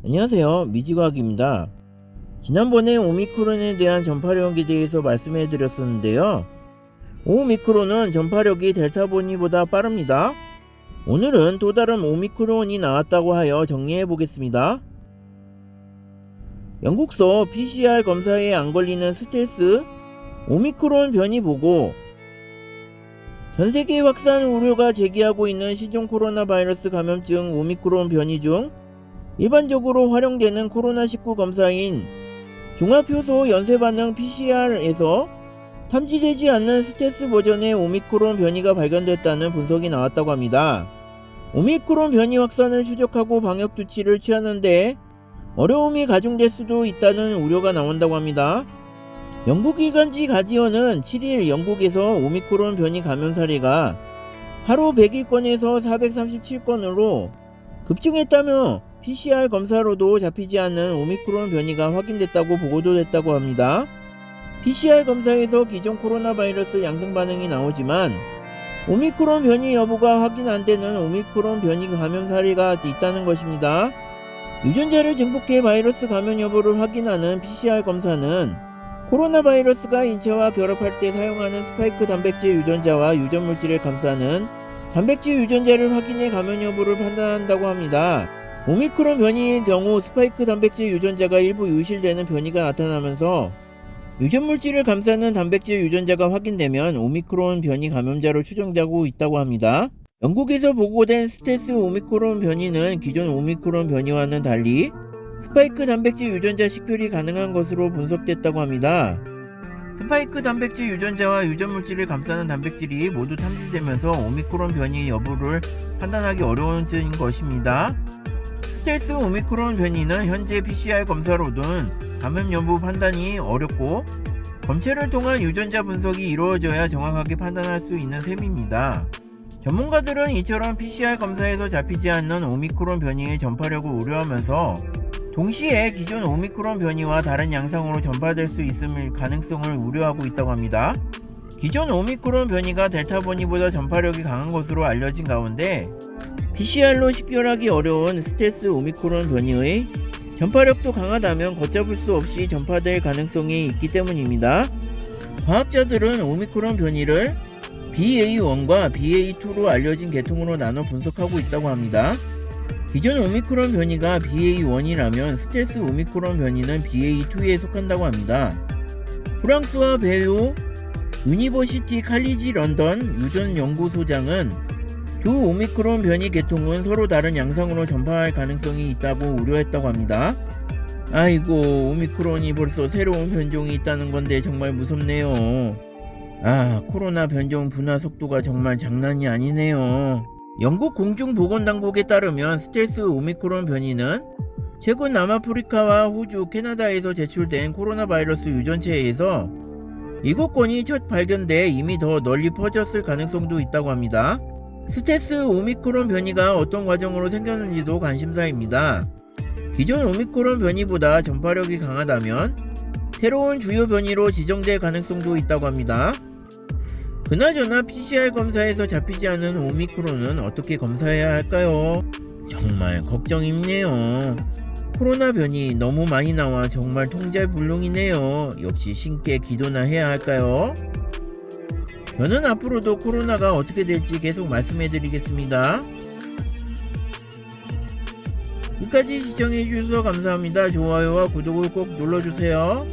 안녕하세요. 미지과학입니다. 지난번에 오미크론에 대한 전파력에 대해서 말씀해 드렸었는데요. 오미크론은 전파력이 델타 변이보다 빠릅니다. 오늘은 또 다른 오미크론이 나왔다고 하여 정리해 보겠습니다. 영국서 PCR 검사에 안 걸리는 스텔스 오미크론 변이 보고, 전세계 확산 우려가 제기하고 있는 시종 코로나 바이러스 감염증 오미크론 변이 중 일반적으로 활용되는 코로나19 검사인 종합효소 연쇄반응 PCR에서 탐지되지 않는 스텔스 버전의 오미크론 변이가 발견됐다는 분석이 나왔다고 합니다. 오미크론 변이 확산을 추적하고 방역 조치를 취하는데 어려움이 가중될 수도 있다는 우려가 나온다고 합니다. 영국 일간지 가디언은 7일 영국에서 오미크론 변이 감염 사례가 하루 101건에서 437건으로 급증했다며 PCR 검사로도 잡히지 않는 오미크론 변이가 확인됐다고 보도됐다고 합니다. PCR 검사에서 기존 코로나 바이러스 양성 반응이 나오지만 오미크론 변이 여부가 확인 안 되는 오미크론 변이 감염 사례가 있다는 것입니다. 유전자를 증폭해 바이러스 감염 여부를 확인하는 PCR 검사는 코로나 바이러스가 인체와 결합할 때 사용하는 스파이크 단백질 유전자와 유전물질을 감싸는 단백질 유전자를 확인해 감염 여부를 판단한다고 합니다. 오미크론 변이의 경우 스파이크 단백질 유전자가 일부 유실되는 변이가 나타나면서 유전물질을 감싸는 단백질 유전자가 확인되면 오미크론 변이 감염자로 추정되고 있다고 합니다. 영국에서 보고된 스텔스 오미크론 변이는 기존 오미크론 변이와는 달리 스파이크 단백질 유전자 식별이 가능한 것으로 분석됐다고 합니다. 스파이크 단백질 유전자와 유전물질을 감싸는 단백질이 모두 탐지되면서 오미크론 변이 여부를 판단하기 어려워진 것입니다. 스텔스 오미크론 변이는 현재 PCR 검사로는 감염 여부 판단이 어렵고 검체를 통한 유전자 분석이 이루어져야 정확하게 판단할 수 있는 셈입니다. 전문가들은 이처럼 PCR 검사에서 잡히지 않는 오미크론 변이의 전파력을 우려하면서 동시에 기존 오미크론 변이와 다른 양상으로 전파될 수 있을 가능성을 우려하고 있다고 합니다. 기존 오미크론 변이가 델타 변이보다 전파력이 강한 것으로 알려진 가운데 PCR로 식별하기 어려운 스텔스 오미크론 변이의 전파력도 강하다면 걷잡을 수 없이 전파될 가능성이 있기 때문입니다. 과학자들은 오미크론 변이를 BA1과 BA2로 알려진 계통으로 나눠 분석하고 있다고 합니다. 기존 오미크론 변이가 BA1이라면 스텔스 오미크론 변이는 BA2에 속한다고 합니다. 프랑스와 배우 유니버시티 칼리지 런던 유전연구소장은 두 오미크론 변이 계통은 서로 다른 양상으로 전파할 가능성이 있다고 우려했다고 합니다. 아이고, 오미크론이 벌써 새로운 변종이 있다는 건데 정말 무섭네요. 코로나 변종 분화 속도가 정말 장난이 아니네요. 영국 공중보건당국에 따르면 스텔스 오미크론 변이는 최근 남아프리카와 호주, 캐나다에서 제출된 코로나 바이러스 유전체에서 7건이 첫 발견돼 이미 더 널리 퍼졌을 가능성도 있다고 합니다. 스텔스 오미크론 변이가 어떤 과정으로 생겼는지도 관심사입니다. 기존 오미크론 변이보다 전파력이 강하다면 새로운 주요 변이로 지정될 가능성도 있다고 합니다. 그나저나 PCR 검사에서 잡히지 않은 오미크론은 어떻게 검사해야 할까요? 정말 걱정이네요. 코로나 변이 너무 많이 나와 정말 통제불능이네요. 역시 신께 기도나 해야 할까요? 저는 앞으로도 코로나가 어떻게 될지 계속 말씀해드리겠습니다. 끝까지 시청해주셔서 감사합니다. 좋아요와 구독을 꼭 눌러주세요.